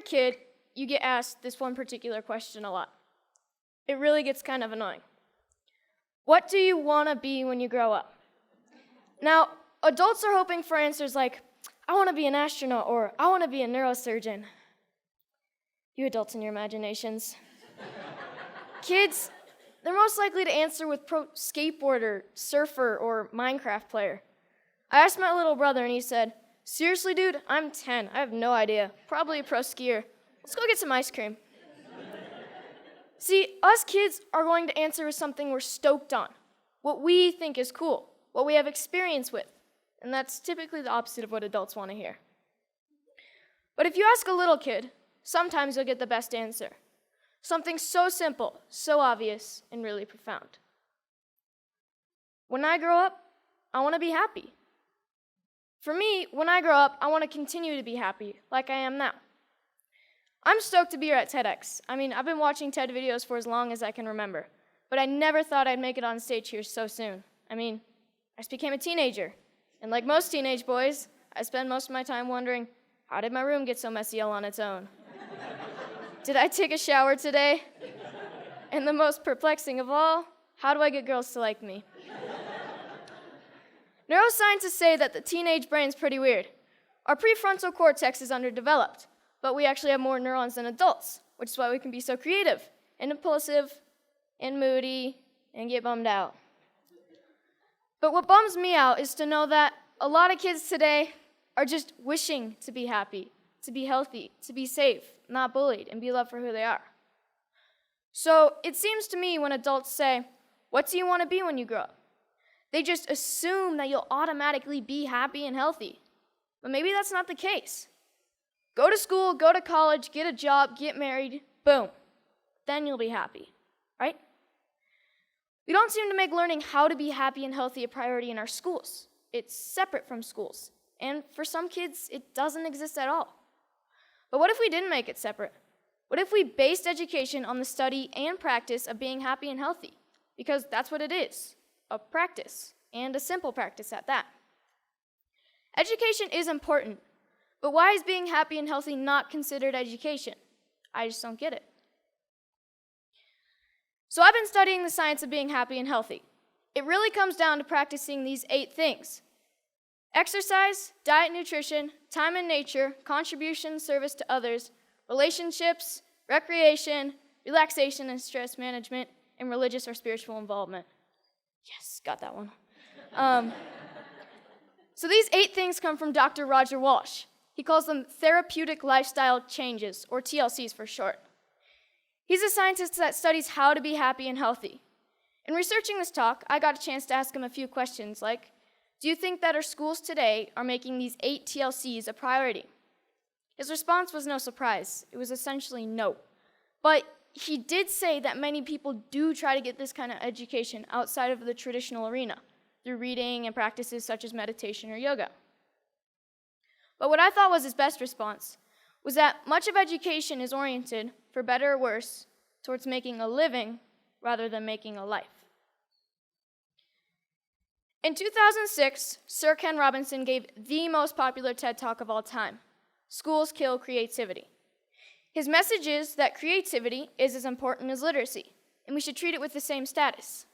kid, you get asked this one particular question a lot. It really gets kind of annoying. What do you want to be when you grow up? Now, adults are hoping for answers like, I want to be an astronaut, or I want to be a neurosurgeon. You adults and your imaginations. Kids, they're most likely to answer with pro skateboarder, surfer, or Minecraft player. I asked my little brother and he said, seriously, dude, I'm 10. I have no idea. Probably a pro skier. Let's go get some ice cream. See, us kids are going to answer with something we're stoked on, what we think is cool, what we have experience with, and that's typically the opposite of what adults want to hear. But if you ask a little kid, sometimes you'll get the best answer. Something so simple, so obvious, and really profound. When I grow up, I want to be happy. For me, when I grow up, I want to continue to be happy, like I am now. I'm stoked to be here at TEDx. I've been watching TED videos for as long as I can remember, but I never thought I'd make it on stage here so soon. I just became a teenager, and like most teenage boys, I spend most of my time wondering, how did my room get so messy all on its own? Did I take a shower today? And the most perplexing of all, how do I get girls to like me? Neuroscientists say that the teenage brain's pretty weird. Our prefrontal cortex is underdeveloped, but we actually have more neurons than adults, which is why we can be so creative and impulsive and moody and get bummed out. But what bums me out is to know that a lot of kids today are just wishing to be happy, to be healthy, to be safe, not bullied, and be loved for who they are. So it seems to me when adults say, what do you want to be when you grow up? They just assume that you'll automatically be happy and healthy. But maybe that's not the case. Go to school, go to college, get a job, get married, boom. Then you'll be happy, right? We don't seem to make learning how to be happy and healthy a priority in our schools. It's separate from schools. And for some kids, it doesn't exist at all. But what if we didn't make it separate? What if we based education on the study and practice of being happy and healthy? Because that's what it is, a practice, and a simple practice at that. Education is important, but why is being happy and healthy not considered education? I just don't get it. So I've been studying the science of being happy and healthy. It really comes down to practicing these 8 things: exercise, diet, nutrition, time in nature, contribution, service to others, relationships, recreation, relaxation and stress management, and religious or spiritual involvement. Yes, got that one. So these 8 things come from Dr. Roger Walsh. He calls them therapeutic lifestyle changes, or TLCs for short. He's a scientist that studies how to be happy and healthy. In researching this talk, I got a chance to ask him a few questions like, do you think that our schools today are making these 8 TLCs a priority? His response was no surprise. It was essentially no. But he did say that many people do try to get this kind of education outside of the traditional arena, through reading and practices such as meditation or yoga. But what I thought was his best response was that much of education is oriented, for better or worse, towards making a living rather than making a life. In 2006, Sir Ken Robinson gave the most popular TED Talk of all time, Schools Kill Creativity. His message is that creativity is as important as literacy, and we should treat it with the same status.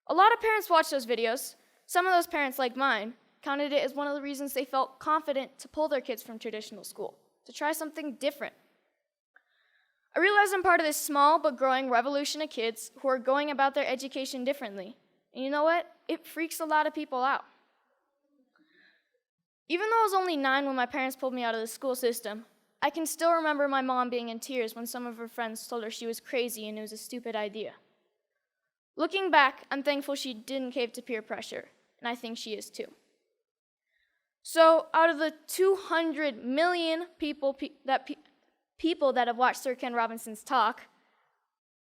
A lot of parents watch those videos. Some of those parents, like mine, counted it as one of the reasons they felt confident to pull their kids from traditional school, to try something different. I realize I'm part of this small but growing revolution of kids who are going about their education differently. And you know what? It freaks a lot of people out. Even though I was only 9 when my parents pulled me out of the school system, I can still remember my mom being in tears when some of her friends told her she was crazy and it was a stupid idea. Looking back, I'm thankful she didn't cave to peer pressure, and I think she is too. So out of the 200 million people that have watched Sir Ken Robinson's talk,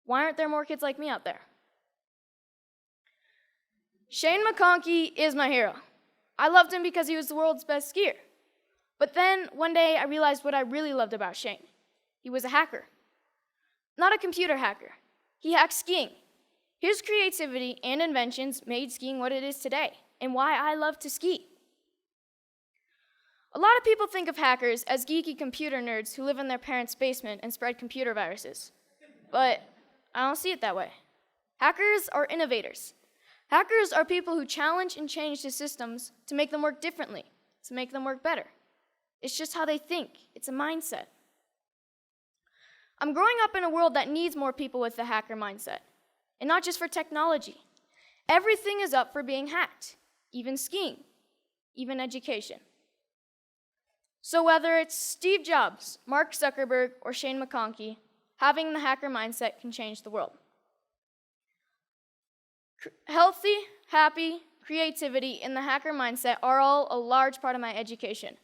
why aren't there more kids like me out there? Shane McConkey is my hero. I loved him because he was the world's best skier. But then one day I realized what I really loved about Shane. He was a hacker. Not a computer hacker. He hacked skiing. His creativity and inventions made skiing what it is today, and why I love to ski. A lot of people think of hackers as geeky computer nerds who live in their parents' basement and spread computer viruses. But I don't see it that way. Hackers are innovators. Hackers are people who challenge and change the systems to make them work differently, to make them work better. It's just how they think. It's a mindset. I'm growing up in a world that needs more people with the hacker mindset, and not just for technology. Everything is up for being hacked, even skiing, even education. So whether it's Steve Jobs, Mark Zuckerberg, or Shane McConkey, having the hacker mindset can change the world. Healthy, happy, creativity, and the hacker mindset are all a large part of my education.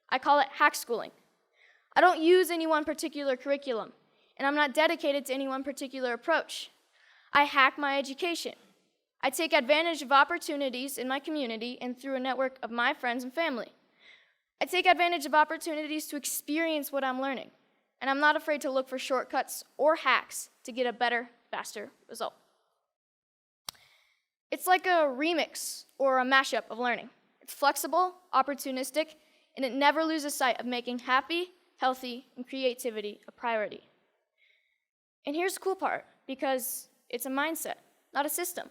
I call it Hackschooling. I don't use any one particular curriculum, and I'm not dedicated to any one particular approach. I hack my education. I take advantage of opportunities in my community and through a network of my friends and family. I take advantage of opportunities to experience what I'm learning, and I'm not afraid to look for shortcuts or hacks to get a better, faster result. It's like a remix or a mashup of learning. It's flexible, opportunistic, and it never loses sight of making happy, healthy, and creativity a priority. And here's the cool part, because it's a mindset, not a system.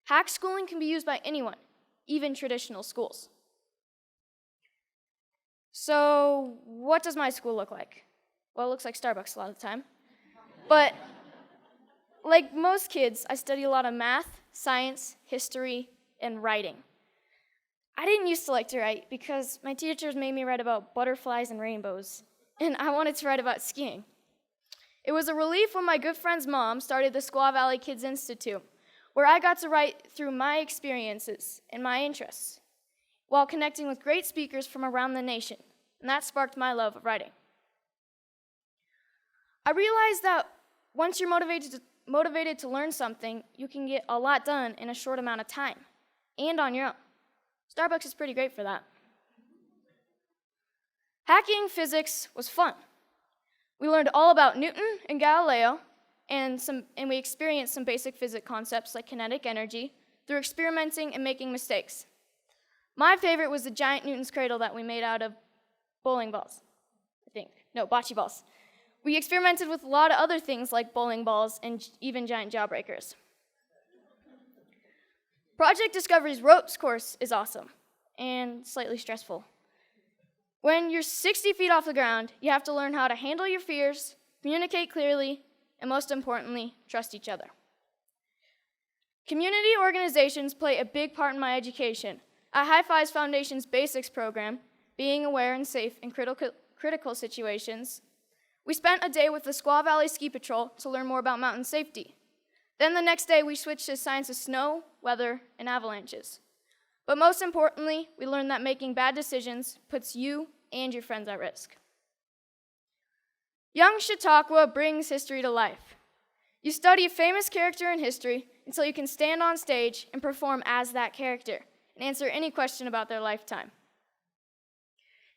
Hackschooling can be used by anyone, even traditional schools. So what does my school look like? Well, it looks like Starbucks a lot of the time. But like most kids, I study a lot of math, science, history, and writing. I didn't used to like to write because my teachers made me write about butterflies and rainbows, and I wanted to write about skiing. It was a relief when my good friend's mom started the Squaw Valley Kids Institute, where I got to write through my experiences and my interests, while connecting with great speakers from around the nation, and that sparked my love of writing. I realized that once you're motivated to learn something, you can get a lot done in a short amount of time, and on your own. Starbucks is pretty great for that. Hacking physics was fun. We learned all about Newton and Galileo, and we experienced some basic physics concepts like kinetic energy through experimenting and making mistakes. My favorite was the giant Newton's cradle that we made out of bowling balls, I think. No, bocce balls. We experimented with a lot of other things like bowling balls and even giant jawbreakers. Project Discovery's ropes course is awesome and slightly stressful. When you're 60 feet off the ground, you have to learn how to handle your fears, communicate clearly, and most importantly, trust each other. Community organizations play a big part in my education. At High Fives Foundation's Basics program, being aware and safe in critical situations, we spent a day with the Squaw Valley Ski Patrol to learn more about mountain safety. Then the next day, we switched to science of snow, weather, and avalanches. But most importantly, we learned that making bad decisions puts you and your friends at risk. Young Chautauqua brings history to life. You study a famous character in history until you can stand on stage and perform as that character and answer any question about their lifetime.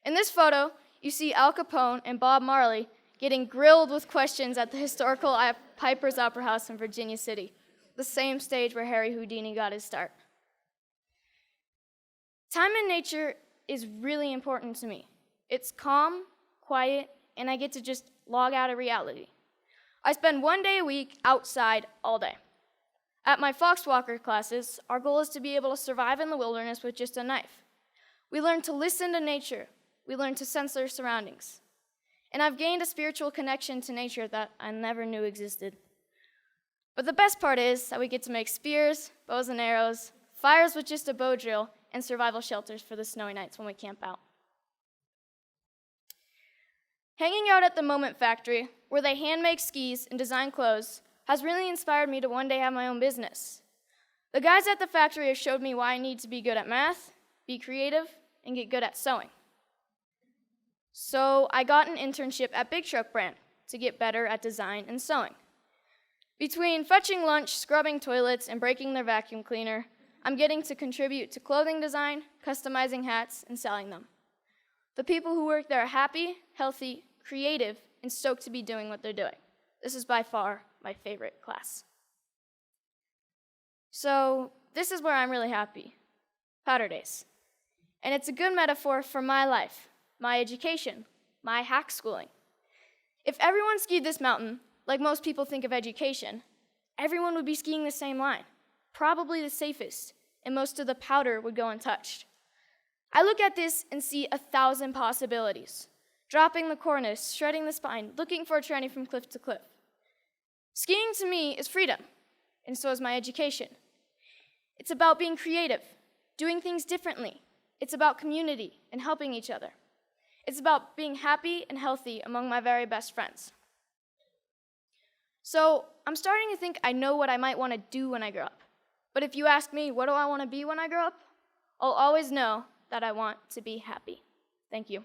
In this photo, you see Al Capone and Bob Marley getting grilled with questions at the historical Piper's Opera House in Virginia City, the same stage where Harry Houdini got his start. Time in nature is really important to me. It's calm, quiet, and I get to just log out of reality. I spend 1 day a week outside all day. At my Foxwalker classes, our goal is to be able to survive in the wilderness with just a knife. We learn to listen to nature. We learn to sense our surroundings. And I've gained a spiritual connection to nature that I never knew existed. But the best part is that we get to make spears, bows and arrows, fires with just a bow drill, and survival shelters for the snowy nights when we camp out. Hanging out at the Moment Factory, where they hand make skis and design clothes, has really inspired me to one day have my own business. The guys at the factory have showed me why I need to be good at math, be creative, and get good at sewing. So I got an internship at Big Truck Brand to get better at design and sewing. Between fetching lunch, scrubbing toilets, and breaking their vacuum cleaner, I'm getting to contribute to clothing design, customizing hats, and selling them. The people who work there are happy, healthy, creative, and stoked to be doing what they're doing. This is by far my favorite class. So this is where I'm really happy, powder days. And it's a good metaphor for my life. my education, my hackschooling. If everyone skied this mountain, like most people think of education, everyone would be skiing the same line, probably the safest, and most of the powder would go untouched. I look at this and see 1,000 possibilities. Dropping the cornice, shredding the spine, looking for a tranny from cliff to cliff. Skiing to me is freedom, and so is my education. It's about being creative, doing things differently. It's about community and helping each other. It's about being happy and healthy among my very best friends. So I'm starting to think I know what I might want to do when I grow up. But if you ask me, what do I want to be when I grow up? I'll always know that I want to be happy. Thank you.